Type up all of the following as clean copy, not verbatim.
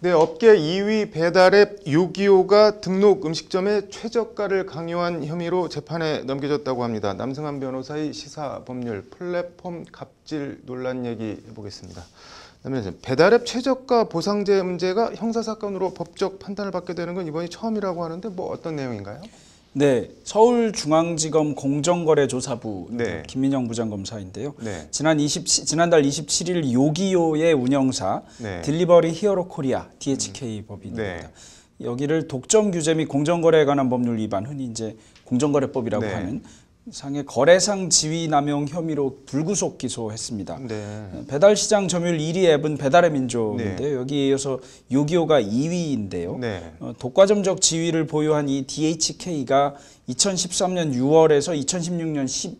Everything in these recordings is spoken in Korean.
네, 업계 2위 배달앱 요기요가 등록 음식점의 최저가를 강요한 혐의로 재판에 넘겨졌다고 합니다. 남승환 변호사의 시사법률 플랫폼 갑질 논란 얘기 해보겠습니다. 배달앱 최저가 보상제 문제가 형사사건으로 법적 판단을 받게 되는 건 이번이 처음이라고 하는데 뭐 어떤 내용인가요? 네, 서울중앙지검 공정거래조사부 네. 김민영 부장검사인데요. 네. 지난달 27일 요기요의 운영사 네. 딜리버리 히어로 코리아 DHK 법인입니다. 네. 여기를 독점 규제 및 공정거래에 관한 법률 위반, 흔히 이제 공정거래법이라고 네. 하는 상의 거래상 지위 남용 혐의로 불구속 기소했습니다. 네. 배달시장 점유율 1위 앱은 배달의 민족인데요. 네. 여기에 이어서 요기요가 2위인데요. 네. 독과점적 지위를 보유한 이 DHK가 2013년 6월에서 2016년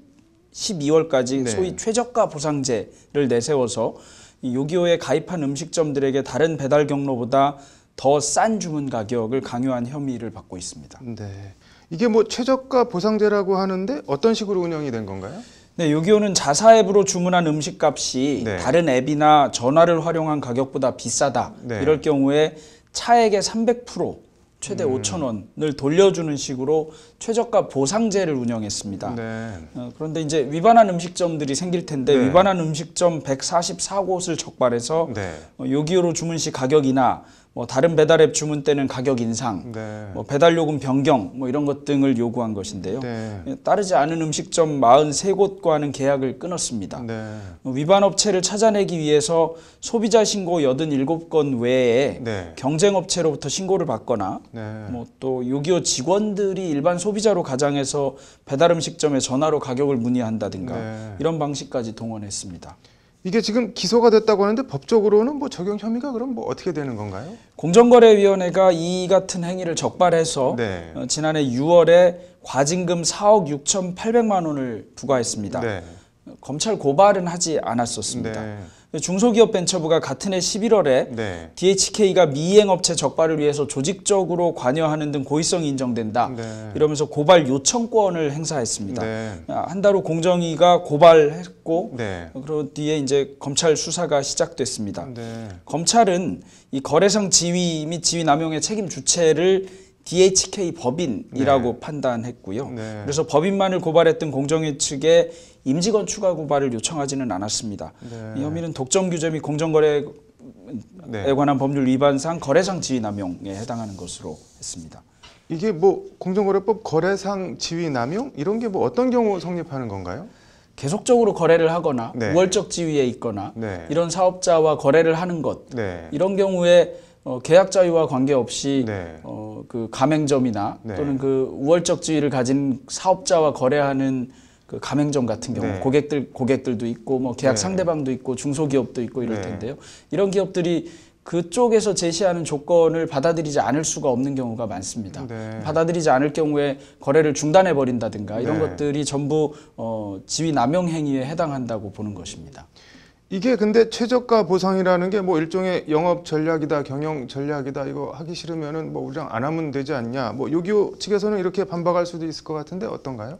12월까지 네. 소위 최저가 보상제를 내세워서 이 요기요에 가입한 음식점들에게 다른 배달 경로보다 더 싼 주문 가격을 강요한 혐의를 받고 있습니다. 네. 이게 뭐 최저가 보상제라고 하는데 어떤 식으로 운영이 된 건가요? 네, 요기요는 자사 앱으로 주문한 음식값이 네. 다른 앱이나 전화를 활용한 가격보다 비싸다. 네. 이럴 경우에 차액의 300% 최대 5,000원을 돌려주는 식으로 최저가 보상제를 운영했습니다. 네. 그런데 이제 위반한 음식점들이 생길 텐데 네. 위반한 음식점 144곳을 적발해서 네. 요기요로 주문 시 가격이나 뭐 다른 배달앱 주문 때는 가격 인상, 네. 뭐 배달요금 변경 뭐 이런 것 등을 요구한 것인데요. 네. 따르지 않은 음식점 43곳과는 계약을 끊었습니다. 네. 위반 업체를 찾아내기 위해서 소비자 신고 87건 외에 네. 경쟁 업체로부터 신고를 받거나 네. 뭐 또 요기요 직원들이 일반 소비자로 가장해서 배달 음식점에 전화로 가격을 문의한다든가 네. 이런 방식까지 동원했습니다. 이게 지금 기소가 됐다고 하는데 법적으로는 뭐 적용 혐의가 그럼 뭐 어떻게 되는 건가요? 공정거래위원회가 이 같은 행위를 적발해서 네. 지난해 6월에 과징금 4억 6,800만 원을 부과했습니다. 네. 검찰 고발은 하지 않았었습니다. 네. 중소기업벤처부가 같은 해 11월에 네. DHK가 미이행업체 적발을 위해서 조직적으로 관여하는 등 고의성이 인정된다. 네. 이러면서 고발 요청권을 행사했습니다. 네. 한 달 후 공정위가 고발했고 네. 그런 뒤에 이제 검찰 수사가 시작됐습니다. 네. 검찰은 이 거래상 지위 및 지위 남용의 책임 주체를 DHK 법인이라고 판단했고요. 네. 그래서 법인만을 고발했던 공정위 측에 임직원 추가 고발을 요청하지는 않았습니다. 네. 이 혐의는 독점 규제 및 공정거래에 네. 관한 법률 위반상 거래상 지위 남용에 해당하는 것으로 했습니다. 이게 뭐 공정거래법 거래상 지위 남용 이런 게 뭐 어떤 경우 성립하는 건가요? 계속적으로 거래를 하거나 네. 우월적 지위에 있거나 네. 이런 사업자와 거래를 하는 것 네. 이런 경우에 계약 자유와 관계없이 네. 그 가맹점이나 네. 또는 그 우월적 지위를 가진 사업자와 거래하는 그 가맹점 같은 경우 네. 고객들도 있고 뭐 계약 네. 상대방도 있고 중소기업도 있고 이럴 네. 텐데요. 이런 기업들이 그쪽에서 제시하는 조건을 받아들이지 않을 수가 없는 경우가 많습니다. 네. 받아들이지 않을 경우에 거래를 중단해 버린다든가 이런 네. 것들이 전부 지위 남용 행위에 해당한다고 보는 것입니다. 이게 근데 최저가 보상이라는 게 뭐 일종의 영업 전략이다, 경영 전략이다, 이거 하기 싫으면은 뭐 우리랑 안 하면 되지 않냐. 뭐 요기요 측에서는 이렇게 반박할 수도 있을 것 같은데 어떤가요?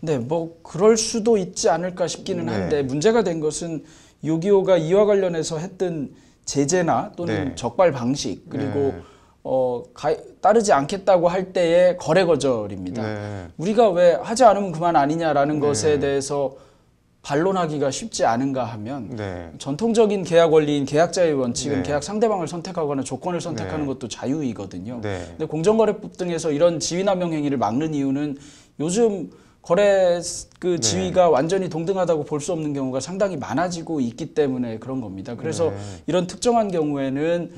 네, 뭐 그럴 수도 있지 않을까 싶기는 네. 한데 문제가 된 것은 요기요가 이와 관련해서 했던 제재나 또는 네. 적발 방식 그리고 네. 따르지 않겠다고 할 때의 거래 거절입니다. 네. 우리가 왜 하지 않으면 그만 아니냐라는 네. 것에 대해서 반론하기가 쉽지 않은가 하면 네. 전통적인 계약 원리인 계약자의 원칙은 네. 계약 상대방을 선택하거나 조건을 선택하는 네. 것도 자유이거든요. 네. 근데 공정거래법 등에서 이런 지위남용 행위를 막는 이유는 요즘 거래 그 지위가 완전히 동등하다고 볼 수 없는 경우가 상당히 많아지고 있기 때문에 그런 겁니다. 그래서 네. 이런 특정한 경우에는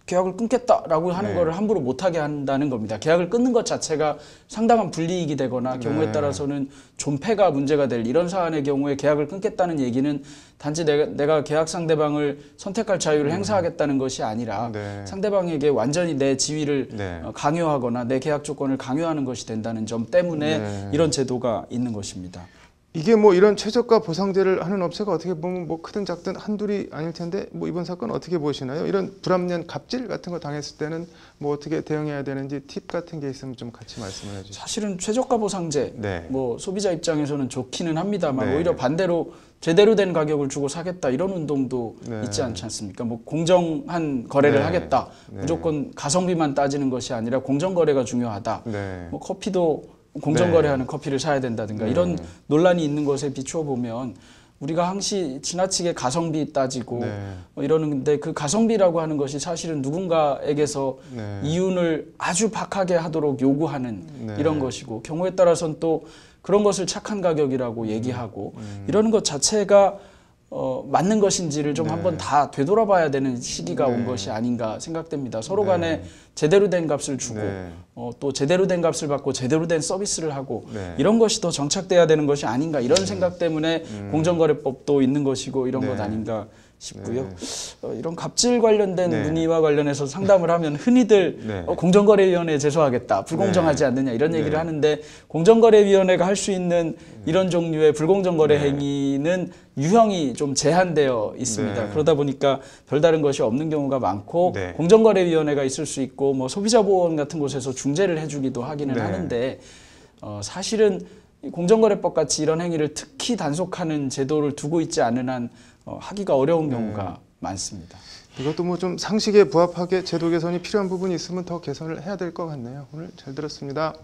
계약을 끊겠다라고 하는 네. 거를 함부로 못하게 한다는 겁니다. 계약을 끊는 것 자체가 상당한 불이익이 되거나 경우에 네. 따라서는 존폐가 문제가 될 이런 사안의 경우에 계약을 끊겠다는 얘기는 단지 내가 계약 상대방을 선택할 자유를 행사하겠다는 것이 아니라 네. 상대방에게 완전히 내 지위를 네. 강요하거나 내 계약 조건을 강요하는 것이 된다는 점 때문에 네. 이런 제도가 있는 것입니다. 이게 뭐 이런 최저가 보상제를 하는 업체가 어떻게 보면 뭐 크든 작든 한둘이 아닐 텐데 뭐 이번 사건 어떻게 보시나요? 이런 불합리한 갑질 같은 거 당했을 때는 뭐 어떻게 대응해야 되는지 팁 같은 게 있으면 좀 같이 말씀을 해주시죠. 사실은 최저가 보상제 네. 뭐 소비자 입장에서는 좋기는 합니다만 네. 오히려 반대로 제대로 된 가격을 주고 사겠다 이런 운동도 네. 있지 않지 않습니까? 뭐 공정한 거래를 네. 하겠다. 네. 무조건 가성비만 따지는 것이 아니라 공정 거래가 중요하다. 네. 뭐 커피도 공정 거래하는 커피를 사야 된다든가 이런 논란이 있는 것에 비추어 보면 우리가 항시 지나치게 가성비 따지고 네. 이러는데 그 가성비라고 하는 것이 사실은 누군가에게서 네. 이윤을 아주 박하게 하도록 요구하는 네. 이런 것이고 경우에 따라서는 또 그런 것을 착한 가격이라고 얘기하고 이러는 것 자체가 맞는 것인지를 좀 네. 한번 다 되돌아봐야 되는 시기가 네. 온 것이 아닌가 생각됩니다. 서로 네. 간에 제대로 된 값을 주고 네. 또 제대로 된 값을 받고 제대로 된 서비스를 하고 네. 이런 것이 더 정착돼야 되는 것이 아닌가 이런 생각 때문에 공정거래법도 있는 것이고 이런 네. 것 아닌가 싶고요. 네. 이런 갑질 관련된 네. 문의와 관련해서 상담을 하면 흔히들 네. 공정거래위원회에 제소하겠다. 불공정하지 네. 않느냐 이런 얘기를 네. 하는데 공정거래위원회가 할 수 있는 이런 종류의 불공정거래 네. 행위는 유형이 좀 제한되어 있습니다. 네. 그러다 보니까 별다른 것이 없는 경우가 많고 네. 공정거래위원회가 있을 수 있고 뭐 소비자보호원 같은 곳에서 중재를 해주기도 하기는 네. 하는데 사실은 이 공정거래법 같이 이런 행위를 특히 단속하는 제도를 두고 있지 않은 한 하기가 어려운 경우가 많습니다. 이것도 뭐 좀 상식에 부합하게 제도 개선이 필요한 부분이 있으면 더 개선을 해야 될 것 같네요. 오늘 잘 들었습니다.